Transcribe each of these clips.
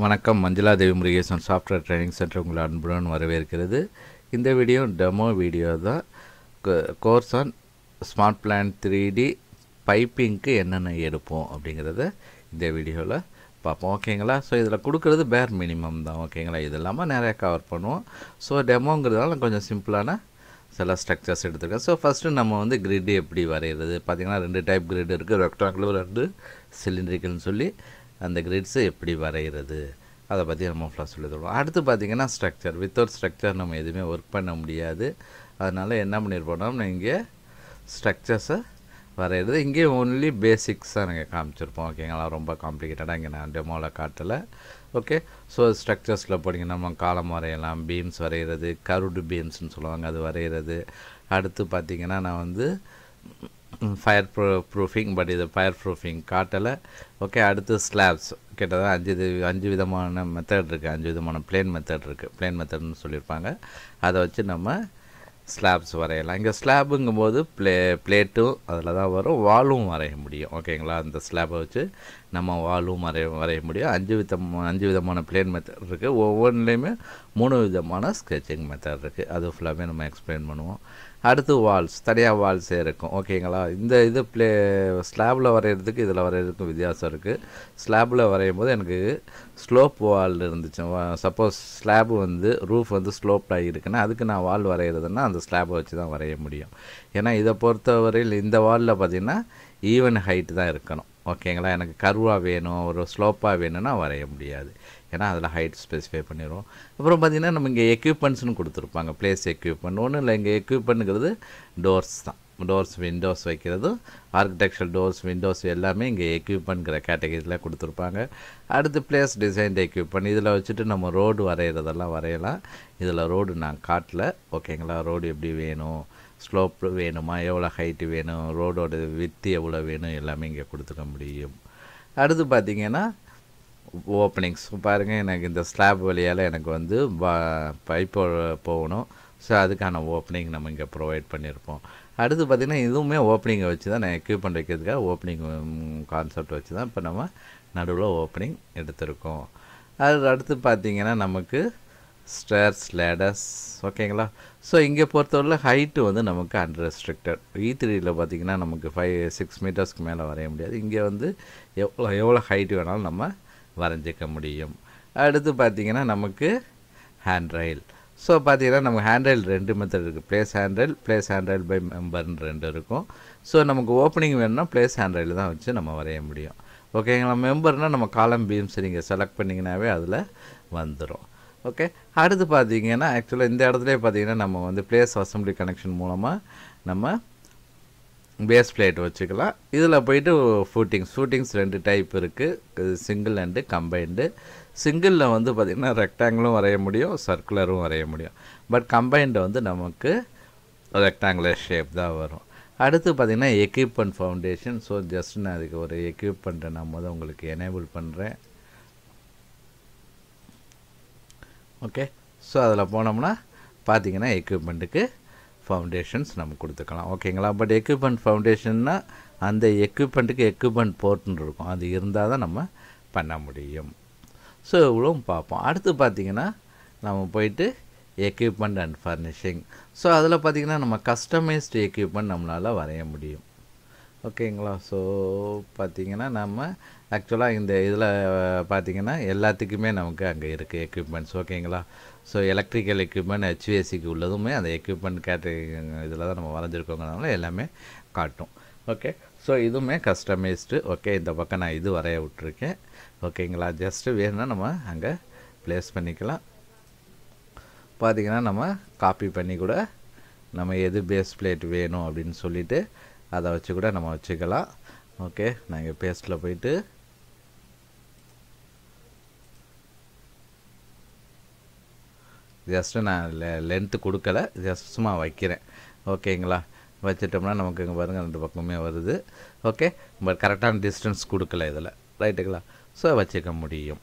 வணக்கம். மஞ்சுளா தேவி Murugesan software training centre உங்களை அன்புடன் வரவேற்கிறது. இந்த வீடியோ டெமோ வீடியோ தான். Course on smart plan 3D பைப்பிங்க்கு என்னென்ன எடுப்போம் அப்படிங்கிறத இந்த வீடியோவில் பார்ப்போம். ஓகேங்களா? ஸோ இதில் கொடுக்குறது பேர் மினிமம் தான். ஓகேங்களா? இது இல்லாமல் நிறையா கவர் பண்ணுவோம். ஸோ டெமோங்கிறதுனால கொஞ்சம் சிம்பிளான சில ஸ்ட்ரக்சர்ஸ் எடுத்துருக்கேன். ஸோ ஃபஸ்ட்டு நம்ம வந்து கிரிட்டு எப்படி வரைகிறது பார்த்திங்கன்னா 2 டைப் கிரிட் இருக்குது. ரெக்டாங்குலர் 2 சிலிண்ட்ரிக்கல்னு சொல்லி அந்த கிரிட்ஸை எப்படி வரைகிறது அதை பற்றி நம்ம ஃபுல்லாக சொல்லி தருவோம். அடுத்து பார்த்திங்கன்னா ஸ்ட்ரக்சர். வித்தவுட் ஸ்ட்ரக்சர் நம்ம எதுவுமே ஒர்க் பண்ண முடியாது. அதனால் என்ன பண்ணியிருப்போம்னா இங்கே ஸ்ட்ரக்சர்ஸை வரைகிறது இங்கே ஒன்லி பேசிக்ஸாக நாங்கள் காமிச்சிருப்போம். ஓகேங்களா? ரொம்ப காம்ப்ளிகேட்டடாக இங்கே நான் டெமோவில் காட்டலை. ஓகே. ஸோ ஸ்ட்ரக்சர்ஸில் போட்டிங்கன்னா நம்ம காலம் வரையலாம், பீம்ஸ் வரைகிறது, கர்வ்டு பீம்ஸ்னு சொல்லுவாங்க, அது வரைகிறது. அடுத்து பார்த்திங்கன்னா நான் வந்து ஃபயர் ப்ரூஃபிங், பட் இது ஃபயர் ப்ரூஃபிங் காட்டலை. ஓகே. அடுத்து ஸ்லாப்ஸ் கிட்டத்தட்ட 5 விதமான மெத்தட் இருக்குது. 5 விதமான பிளேன் மெத்தட் இருக்குது. பிளேன் மெத்தட்னு சொல்லியிருப்பாங்க. அதை வச்சு நம்ம ஸ்லாப்ஸ் வரையலாம். இங்கே ஸ்லாபுங்கும்போது பிளேட்டும் அதில் தான் வரும், வாலும் வரைய முடியும். ஓகேங்களா? அந்த ஸ்லாபை வச்சு நம்ம வாலும் வரைய முடியும். 5 விதமான பிளேன் மெத்தட் இருக்குது. ஒவ்வொன்றுலேயுமே 3 விதமான ஸ்கெட்சிங் மெத்தட் இருக்குது. அது ஃபுல்லாகவே நம்ம எக்ஸ்பிளைன் பண்ணுவோம். அடுத்து வால்ஸ், தனியாக வால்ஸே இருக்கும். ஓகேங்களா? இது ஸ்லாபில் வரைகிறதுக்கு இதில் வரைகிறதுக்கும் வித்தியாசம் இருக்குது. ஸ்லாபில் வரையும் போது எனக்கு ஸ்லோப் வால் இருந்துச்சு. சப்போஸ் ஸ்லாபு வந்து ரூஃப் வந்து ஸ்லோப்டாக இருக்குன்னா அதுக்கு நான் வால் வரைகிறதுனா அந்த ஸ்லாபை வச்சு தான் வரைய முடியும். ஏன்னா இதை பொறுத்தவரையில் இந்த வாலில் பார்த்திங்கன்னா ஈவன் ஹைட்டு தான் இருக்கணும். ஓகேங்களா? எனக்கு கர்வாக வேணும், ஒரு ஸ்லோப்பாக வேணும்னா வரைய முடியாது. ஏன்னா அதில் ஹைட் ஸ்பெசிஃபை பண்ணிடுவோம். அப்புறம் பார்த்திங்கன்னா நம்ம இங்கே எக்யூப்மெண்ட்ஸ்னு கொடுத்துருப்பாங்க. பிளேஸ் எக்யூப்மெண்ட் ஒன்றும் இல்லை. இங்கே எக்யூப்மெண்ட்டுங்கிறது டோர்ஸ் தான். டோர்ஸ், விண்டோஸ் வைக்கிறது, ஆர்கிடெக்சரல் டோர்ஸ், விண்டோஸ் எல்லாமே இங்கே எக்யூப்மெண்ட்ங்கிற கேட்டகரியில் கொடுத்துருப்பாங்க. அடுத்து பிளேஸ் டிசைன்ட் எக்யூப்மெண்ட், இதில் வச்சுட்டு நம்ம ரோடு வரைகிறதெல்லாம் வரையலாம். இதில் ரோடு நான் காட்டல. ஓகேங்களா? ரோடு எப்படி வேணும், ஸ்லோப் வேணுமா, எவ்வளோ ஹைட்டு வேணும், ரோடோட வித்து எவ்வளோ வேணும், எல்லாமே இங்கே கொடுத்துக்க முடியும். அடுத்து பார்த்திங்கன்னா ஓப்பனிங்ஸ் பாருங்கள். எனக்கு இந்த ஸ்லாப் வழியால் எனக்கு வந்து பைப்பு போகணும். ஸோ அதுக்கான ஓப்பனிங் நம்ம இங்கே ப்ரொவைட் பண்ணியிருப்போம். அடுத்து பார்த்திங்கன்னா இதுவுமே ஓப்பனிங்கை வச்சு தான் நான் எக்யூப்மெண்ட் வைக்கிறதுக்காக ஓப்பனிங் கான்செப்ட் வச்சு தான் இப்போ நம்ம நடுவில் ஓப்பனிங் எடுத்திருக்கோம். அது அடுத்து பார்த்திங்கன்னா நமக்கு ஸ்டேர்ஸ், லேடர்ஸ். ஓகேங்களா? ஸோ இங்கே பொறுத்தவரை ஹைட்டு வந்து நமக்கு அன்ரெஸ்ட்ரிக்டட். E3யில் பார்த்திங்கன்னா நமக்கு 5-6 மீட்டர்ஸ்க்கு மேலே வரைய முடியாது. இங்கே வந்து எவ்வளோ ஹைட்டு வேணாலும் நம்ம வரைஞ்சிக்க முடியும். அடுத்து பார்த்திங்கன்னா நமக்கு ஹேண்ட் ரயில். ஸோ பார்த்திங்கன்னா நமக்கு ஹேண்ட் ரயில் 2 மெத்தட் இருக்குது. பிளேஸ் ஹேண்ட் ரயில் பை மெம்பர்னு 2 இருக்கும். ஸோ நமக்கு ஓப்பனிங் வேணும்னா பிளேஸ் ஹேண்ட் ரயில் தான் வச்சு நம்ம வரைய முடியும். ஓகேங்களா? மெம்பர்னால் நம்ம காலம் பீம்ஸ் நீங்கள் செலக்ட் பண்ணிங்கனாவே அதில் வந்துடும். ஓகே. அடுத்து பார்த்திங்கன்னா ஆக்சுவலாக இந்த இடத்துல பார்த்திங்கன்னா நம்ம வந்து பிளேஸ் அசம்பிளி கனெக்ஷன் மூலமாக நம்ம பேஸ் பிளேட் வச்சுக்கலாம். இதில் போய்ட்டு ஃபூட்டிங்ஸ் 2 டைப் இருக்குது, சிங்கிள் அண்டு கம்பைன்டு. சிங்கிளில் வந்து பார்த்திங்கன்னா ரெக்டாங்கிளும் வரைய முடியும், சர்க்குலரும் வரைய முடியும். பட் கம்பைன்டு வந்து நமக்கு ரெக்டாங்குலர் ஷேப் தான் வரும். அடுத்து பார்த்திங்கன்னா எக்யூப்மெண்ட் ஃபவுண்டேஷன். ஸோ ஜஸ்ட் நான் அதுக்கு ஒரு எக்யூப்மெண்ட்டை நான் உங்களுக்கு எனேபிள் பண்ணுறேன். ஓகே. ஸோ அதில் போனோம்னா பார்த்திங்கன்னா எக்யூப்மெண்ட்டுக்கு ஃபவுண்டேஷன்ஸ் நம்ம கொடுத்துக்கலாம். ஓகேங்களா? பட் எக்யூப்மெண்ட் ஃபவுண்டேஷன்னா அந்த எக்யூப்மெண்ட்டுக்கு எக்யூப்மெண்ட் போர்ட்னு இருக்கும், அது இருந்தால் தான் நம்ம பண்ண முடியும். ஸோ இவ்வளோ பார்ப்போம். அடுத்து பார்த்திங்கன்னா நம்ம போயிட்டு எக்யூப்மெண்ட் அண்ட் ஃபர்னிஷிங். ஸோ அதில் பார்த்திங்கன்னா நம்ம கஸ்டமைஸ்டு எக்யூப்மெண்ட் நம்மளால் வரைய முடியும். ஓகேங்களா? ஸோ பார்த்திங்கன்னா நம்ம ஆக்சுவலாக இந்த இதில் பார்த்திங்கன்னா எல்லாத்துக்குமே நமக்கு அங்கே இருக்குது எக்யூப்மெண்ட்ஸ். ஓகேங்களா? ஸோ எலக்ட்ரிக்கல் எக்யூப்மெண்ட் HVACக்கு உள்ளதுமே அந்த எக்யூப்மெண்ட் கேட்டகரி இதில் தான் நம்ம வரைஞ்சிருக்கோங்கிறதுனால எல்லாமே காட்டும். ஓகே. ஸோ இதுவுமே கஸ்டமைஸ்டு. ஓகே. இந்த பக்கம் நான் இது வரைய விட்டுருக்கேன். ஓகேங்களா? ஜஸ்ட்டு வேணும்னா நம்ம அங்கே ப்ளேஸ் பண்ணிக்கலாம். பார்த்திங்கன்னா நம்ம காப்பி பண்ணி கூட நம்ம எது பேஸ் பிளேட் வேணும் அப்படின்னு சொல்லிவிட்டு அதை வச்சு கூட நம்ம வச்சுக்கலாம். ஓகே. நான் இங்கே பேஸ்ட்டில் போயிட்டு ஜஸ்ட்டு நான் லென்த்து கொடுக்கல, ஜஸ்ட் சும்மா வைக்கிறேன். ஓகேங்களா? வச்சிட்டோம்னா நமக்கு இங்கே பாருங்கள் 2 பக்கமே வருது. ஓகே. பட் கரெக்டான டிஸ்டன்ஸ் கொடுக்கல இதில். ரைட்டுங்களா? ஸோ வச்சுக்க முடியும்.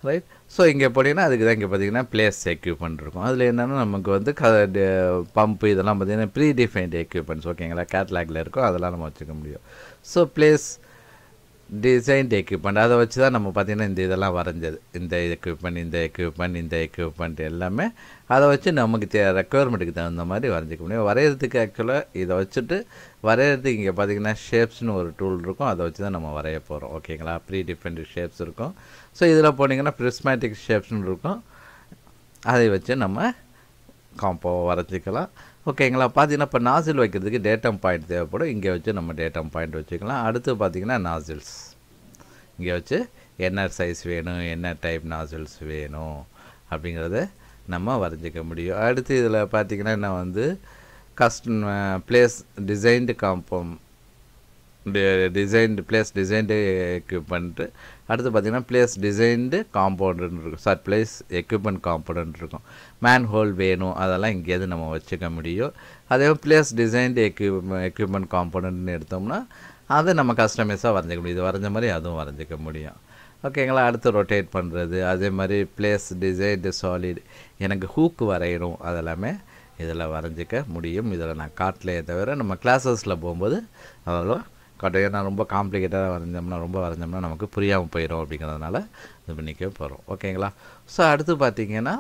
ரைட். ஸோ இங்கே போட்டிங்கன்னா அதுக்கு தான் இங்கே பார்த்திங்கன்னா பிளேஸ் எக்யூப்மெண்ட் இருக்கும். அதில் என்னென்னா நமக்கு வந்து பம்பு இதெல்லாம் பார்த்திங்கன்னா ப்ரீ டிஃபைன்டு எக்யூப்மெண்ட்ஸ். ஓகேங்களா? கேட்லாகில் இருக்கும், அதெல்லாம் நம்ம வச்சுக்க முடியும். ஸோ பிளேஸ் டிசைன்ட் எக்யூப்மெண்ட் அதை வச்சு தான் நம்ம பார்த்திங்கன்னா இந்த இதெல்லாம் வரைஞ்சது. இந்த எக்யூப்மெண்ட் எல்லாமே அதை வச்சு நமக்கு ரெக்குயர்மெண்ட்டுக்கு தகுந்த மாதிரி வரைஞ்சிக்க முடியும். வரைகிறதுக்கு ஆக்சுவலாக இதை வச்சுட்டு வரைகிறதுக்கு இங்கே பார்த்திங்கன்னா ஷேப்ஸ்னு ஒரு டூல் இருக்கும். அதை வச்சு தான் நம்ம வரைய போகிறோம். ஓகேங்களா? ப்ரீ டிஃபைன்டு ஷேப்ஸ் இருக்கும். ஸோ இதில் போனீங்கன்னா பிரிஸ்மேட்டிக் ஷேப்ஸ்னு இருக்கும். அதை வச்சு நம்ம காம்போ வரைச்சிக்கலாம். ஓகேங்களா? பார்த்தீங்கன்னா இப்போ நாசில் வைக்கிறதுக்கு டேட்டம் பாயிண்ட் தேவைப்படும். இங்கே வச்சு நம்ம டேட்டம் பாயிண்ட் வச்சுக்கலாம். அடுத்து பார்த்திங்கன்னா நாசில்ஸ் இங்கே வச்சு என்ன சைஸ் வேணும், என்ன டைப் நாசில்ஸ் வேணும் அப்படிங்கிறத நம்ம வரைஞ்சிக்க முடியும். அடுத்து இதில் பார்த்திங்கன்னா நான் வந்து பிளேஸ் டிசைன்டு டிசைன்டு எக்யூப்மெண்ட்டு. அடுத்து பார்த்திங்கன்னா பிளேஸ் டிசைன்டு காம்பவுண்டுன்னு இருக்கும். பிளேஸ் எக்யூப்மெண்ட் காம்பவுண்ட் இருக்கும். மேன் ஹோல் வேணும், அதெல்லாம் இங்கேயாவது நம்ம வச்சுக்க முடியும். அதே பிளேஸ் டிசைன்டு எக்யூப்மெண்ட் காம்பவுண்ட்னு எடுத்தோம்னா அதை நம்ம கஸ்டமைஸாக வரைஞ்சிக்க முடியும். இது வரைஞ்ச மாதிரி அதுவும் வரைஞ்சிக்க முடியும். ஓகேங்களா? அடுத்து ரொட்டேட் பண்ணுறது, அதே மாதிரி பிளேஸ் டிசைன்டு சாலிட், எனக்கு ஹூக்கு வரையணும், அதெல்லாமே இதில் வரைஞ்சிக்க முடியும். இதில் நான் காட்டலையே தவிர நம்ம கிளாஸஸில் போகும்போது அதெல்லாம் காட்டும். ஏன்னா ரொம்ப காம்ப்ளிகேட்டாக வரைஞ்சோம்னா நமக்கு புரியாமல் போயிடும். அப்படிங்கிறதுனால இது பண்ணிக்க போகிறோம். ஓகேங்களா? ஸோ அடுத்து பார்த்திங்கன்னா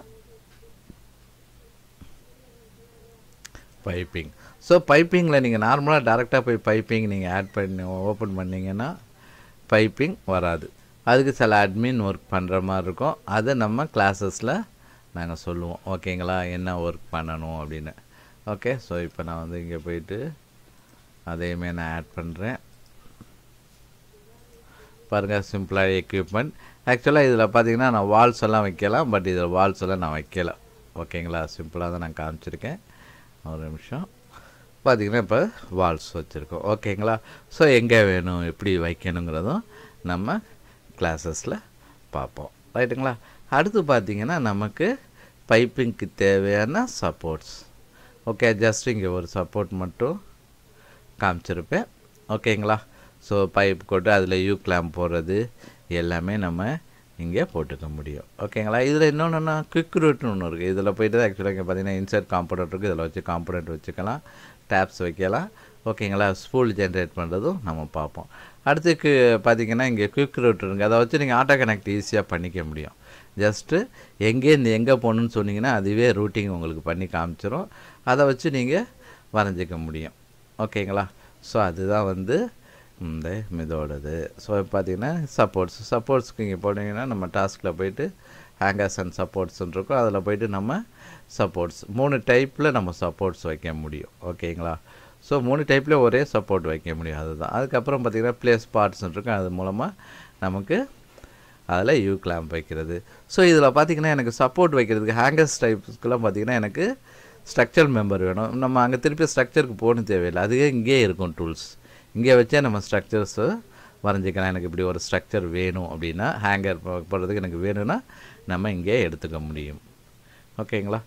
பைப்பிங். ஸோ பைப்பிங்கில் நீங்கள் நார்மலாக டேரெக்டாக போய் பைப்பிங் நீங்கள் ஆட் பண்ணி ஓப்பன் பண்ணிங்கன்னா பைப்பிங் வராது. அதுக்கு சில அட்மின் ஒர்க் பண்ணுற மாதிரி இருக்கும். அதை நம்ம கிளாஸஸில் நாங்கள் சொல்லுவோம். ஓகேங்களா? என்ன ஒர்க் பண்ணணும் அப்படின்னு. ஓகே. ஸோ இப்போ நான் வந்து இங்கே போயிட்டு அதையுமே நான் ஆட் பண்ணுறேன். பாருங்கள், சிம்பிளாக எக்யூப்மெண்ட். ஆக்சுவலாக இதில் பார்த்தீங்கன்னா நான் வால்ஸ் எல்லாம் வைக்கலாம். பட் இதில் வால்ஸ் எல்லாம் நான் வைக்கல. ஓகேங்களா? சிம்பிளாக தான் நான் காமிச்சிருக்கேன். ஒரு நிமிஷம். பார்த்திங்கன்னா இப்போ வால்ஸ் வச்சுருக்கோம். ஓகேங்களா? ஸோ எங்கே வேணும், எப்படி வைக்கணுங்கிறதும் நம்ம கிளாஸஸில் பார்ப்போம். ரைட்டுங்களா? அடுத்து பார்த்திங்கன்னா நமக்கு பைப்பிங்க்கு தேவையான சப்போர்ட்ஸ். ஓகே. ஜஸ்ட் இங்கே ஒரு சப்போர்ட் மட்டும் காமிச்சிருப்பேன். ஓகேங்களா? ஸோ பைப் போட்டு அதில் யூ கிளாம்ப் போடுறது எல்லாமே நம்ம இங்கே போட்டுக்க முடியும். ஓகேங்களா? இதில் இன்னொன்றுனா குவிக் ரூட்னு ஒன்று இருக்குது. இதில் போய்ட்டு தான் ஆக்சுவலாக இங்கே பார்த்தீங்கன்னா இன்சர்ட் காம்பனண்ட் இருக்குது. இதில் வச்சு காம்பனண்ட் வச்சுக்கலாம், டேப்ஸ் வைக்கலாம். ஓகேங்களா? ஸ்பூல் ஜென்ரேட் பண்ணுறதும் நம்ம பார்ப்போம். அடுத்துக்கு பார்த்திங்கன்னா இங்கே குவிக் ரூட் இருக்குது. அதை வச்சு நீங்கள் ஆட்டோ கனெக்ட் ஈஸியாக பண்ணிக்க முடியும். ஜஸ்ட்டு எங்கேருந்து எங்கே போகணுன்னு சொன்னீங்கன்னா அதுவே ரூட்டிங் உங்களுக்கு பண்ணி காமிச்சிடும். அதை வச்சு நீங்கள் வரைஞ்சிக்க முடியும். ஓகேங்களா? ஸோ அதுதான் வந்து இந்த இதோடது. ஸோ பார்த்திங்கன்னா சப்போர்ட்ஸுக்கு இங்கே போனீங்கன்னா நம்ம டாஸ்கில் போய்ட்டு ஹேங்கர்ஸ் அண்ட் சப்போர்ட்ஸ்ன்னு இருக்கும். அதில் போய்ட்டு நம்ம சப்போர்ட்ஸ் 3 டைப்பில் நம்ம சப்போர்ட்ஸ் வைக்க முடியும். ஓகேங்களா? ஸோ 3 டைப்பில் ஒரே சப்போர்ட் வைக்க முடியும். அதுதான். அதுக்கப்புறம் பார்த்திங்கன்னா பிளேஸ் பார்ட்ஸ்ன்னு இருக்கும். அது மூலமாக நமக்கு அதில் யூ கிளாம்ப் வைக்கிறது. ஸோ இதில் பார்த்திங்கன்னா எனக்கு சப்போர்ட் வைக்கிறதுக்கு ஹேங்கர்ஸ் டைப்ஸ்க்கெலாம் பார்த்திங்கன்னா எனக்கு ஸ்ட்ரக்சர் மெம்பர் வேணும். நம்ம அங்கே திருப்பி ஸ்ட்ரக்சருக்கு போகணும் தேவையில்லை. அதுவே இங்கேயே இருக்கும் டூல்ஸ். இங்கே வச்சே நம்ம ஸ்ட்ரக்சர்ஸு வரைஞ்சிக்கலாம். எனக்கு இப்படி ஒரு ஸ்ட்ரக்சர் வேணும் அப்படின்னா, ஹேங்கர் போடுறதுக்கு எனக்கு வேணும்னா நம்ம இங்கே எடுத்துக்க முடியும். ஓகேங்களா?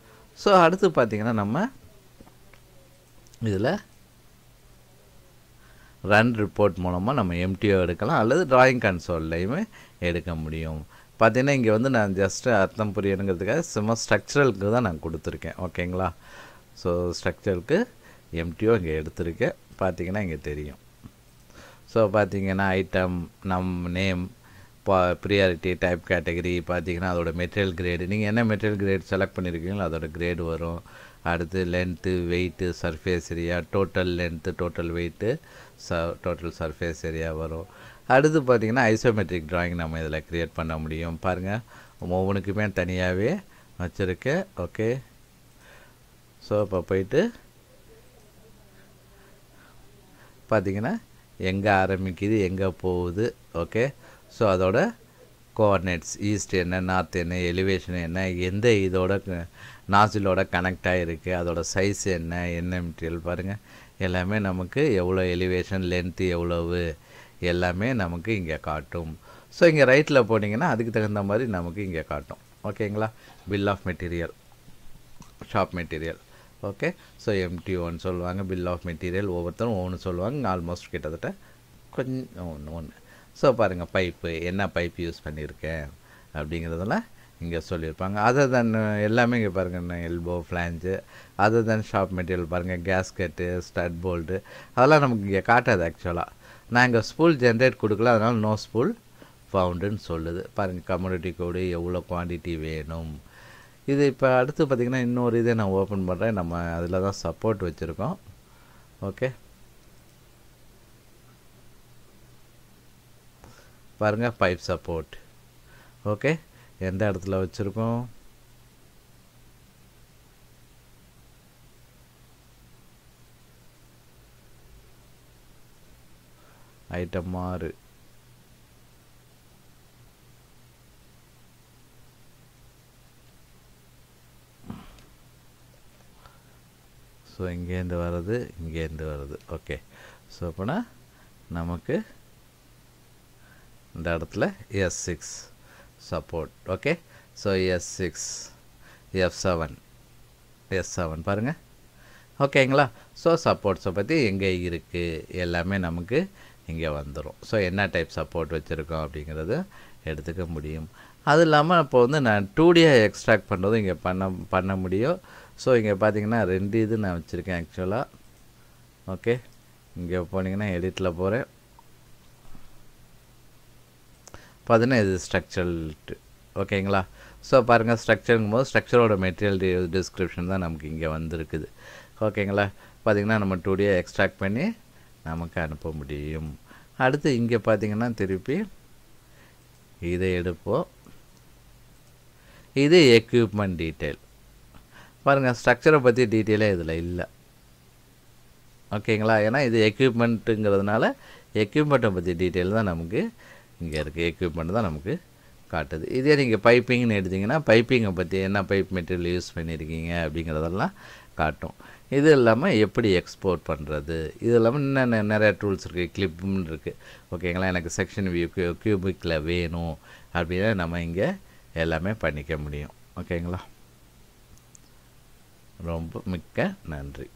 ஸோ அடுத்து பார்த்திங்கன்னா நம்ம இதில் ரன் ரிப்போர்ட் மூலமாக நம்ம எம்டிஓ எடுக்கலாம், அல்லது ட்ராயிங் கன்சோல்லையுமே எடுக்க முடியும். பார்த்திங்கன்னா இங்கே வந்து நான் ஜஸ்ட்டு அர்த்தம் புரியணுங்கிறதுக்காக சும்மா ஸ்ட்ரக்சரலுக்கு தான் நான் கொடுத்துருக்கேன். ஓகேங்களா? ஸோ ஸ்ட்ரக்சருக்கு எம்டிஓ இங்கே எடுத்திருக்கேன். பார்த்திங்கன்னா இங்கே தெரியும். ஸோ பார்த்திங்கன்னா item, name, priority, type category, பார்த்திங்கன்னா அதோட மெட்டீரியல் கிரேடு, நீங்கள் என்ன மெட்டீரியல் கிரேட் செலக்ட் பண்ணியிருக்கீங்களோ அதோட கிரேடு வரும். அடுத்து length, weight, surface area, total length, total weight, total surface area வரும். அடுத்து பார்த்திங்கன்னா ஐசோமெட்ரிக் ட்ராயிங் நம்ம இதில் க்ரியேட் பண்ண முடியும். பாருங்கள், ஒவ்வொன்றுக்குமே தனியாகவே வச்சுருக்கேன். ஓகே. ஸோ இப்போ போயிட்டு பார்த்திங்கன்னா எங்கே ஆரம்பிக்குது, எங்கே போகுது. ஓகே. ஸோ அதோட கோஆர்டினேட்ஸ், ஈஸ்ட் என்ன, நார்த் என்ன, எலிவேஷன் என்ன, எந்த இதோட நாசிலோட கனெக்ட் ஆகிருக்கு, அதோட சைஸ் என்ன மெட்டீரியல் பாருங்கள், எல்லாமே நமக்கு எவ்வளோ எலிவேஷன், லென்த்து எவ்வளவு, எல்லாமே நமக்கு இங்கே காட்டும். ஸோ இங்கே ரைட்டில் போனீங்கன்னா அதுக்கு தகுந்த மாதிரி நமக்கு இங்கே காட்டும். ஓகேங்களா? Bill of material, shop material. Okay. So MT1 சொல்லுவாங்க, பில் ஆஃப் மெட்டீரியல் ஒவ்வொருத்தரும் ஒவ்வொன்று சொல்லுவாங்க. ஆல்மோஸ்ட் கிட்டத்தட்ட கொஞ்சம் ஒன்று. ஸோ பாருங்கள், பைப்பு என்ன பைப் யூஸ் பண்ணியிருக்கேன் அப்படிங்கிறதெல்லாம் இங்கே சொல்லியிருப்பாங்க. அதர் தென் எல்லாமே இங்கே பாருங்கள், எல்போ, ஃப்ளாஞ்சு, அதர் தென் ஷாப் மெட்டீரியல் பாருங்கள், கேஸ்கெட்டு, ஸ்டட் போல்ட்டு, அதெல்லாம் நமக்கு இங்கே காட்டாது ஆக்சுவலாக. நான் இங்கே ஸ்பூல் ஜென்ரேட் கொடுக்கல, அதனால் நோ ஸ்பூல் ஃபவுண்டுன்னு சொல்லுது. பாருங்கள் கம்யூனிட்டி கோடு எவ்வளோ குவான்டிட்டி வேணும். இது இப்போ அடுத்து பார்த்திங்கன்னா இன்னொரு இதை நான் ஓப்பன் பண்ணுறேன். நம்ம அதில் தான் சப்போர்ட் வச்சுருக்கோம். ஓகே, பாருங்கள் பைப் சப்போர்ட். ஓகே, எந்த இடத்துல வச்சுருக்கோம்? ஐட்டம் 6. ஸோ இங்கேருந்து வர்றது, இங்கேருந்து வருது. ஓகே, ஸோ அப்போனா நமக்கு இந்த இடத்துல S6 support. Okay, so S6 F7 S7 பாருங்கள். ஓகேங்களா? ஸோ சப்போர்ட்ஸை பற்றி எங்கே இருக்குது எல்லாமே நமக்கு இங்கே வந்துடும். ஸோ என்ன டைப் சப்போர்ட் வச்சுருக்கோம் அப்படிங்கிறத எடுத்துக்க முடியும். அது இல்லாமல் இப்போ வந்து நான் 2Dயாக எக்ஸ்ட்ராக்ட் பண்ணுறதும் இங்கே பண்ண முடியும். ஸோ இங்கே பார்த்தீங்கன்னா 2 இது நான் வச்சுருக்கேன் ஆக்சுவலாக. ஓகே, இங்கே போனீங்கன்னா எடிட்டில் போகிறேன். பார்த்தீங்கன்னா இது ஸ்ட்ரக்சரல். ஓகேங்களா? ஸோ பாருங்கள் ஸ்ட்ரக்சருங்கும் போது ஸ்ட்ரக்சரோட மெட்டீரியல் டிஸ்கிரிப்ஷன் தான் நமக்கு இங்கே வந்திருக்குது. ஓகேங்களா? பார்த்திங்கன்னா நம்ம 2Dயாக எக்ஸ்ட்ராக்ட் பண்ணி நமக்கு அனுப்ப முடியும். அடுத்து இங்கே பார்த்திங்கன்னா திருப்பி இதை எடுப்போம். இது எக்யூப்மெண்ட் டீட்டெயில். பாருங்கள் ஸ்ட்ரக்சரை பற்றி டீட்டெயிலே இதில் இல்லை. ஓகேங்களா? ஏன்னா இது எக்யூப்மெண்ட்டுங்கிறதுனால எக்யூப்மெண்ட்டை பற்றி டீட்டெயில் தான் நமக்கு இங்கே இருக்குது. எக்யூப்மெண்ட் தான் நமக்கு காட்டுது. இதே நீங்கள் பைப்பிங்னு எடுத்திங்கன்னா பைப்பிங்கை பற்றி என்ன பைப் மெட்டீரியல் யூஸ் பண்ணியிருக்கீங்க அப்படிங்கிறதெல்லாம் காட்டும். இது இல்லாமல் எப்படி எக்ஸ்போர்ட் பண்ணுறது, இது இல்லாமல் இன்னும் நிறையா டூல்ஸ் இருக்குது. கிளிப்னு இருக்குது. ஓகேங்களா? எனக்கு செக்ஷன் வியூ கியூபிக்கில் வேணும் அப்படின்னா நம்ம இங்கே எல்லாமே பண்ணிக்க முடியும். ஓகேங்களா? ரொம்ப மிக்க நன்றி.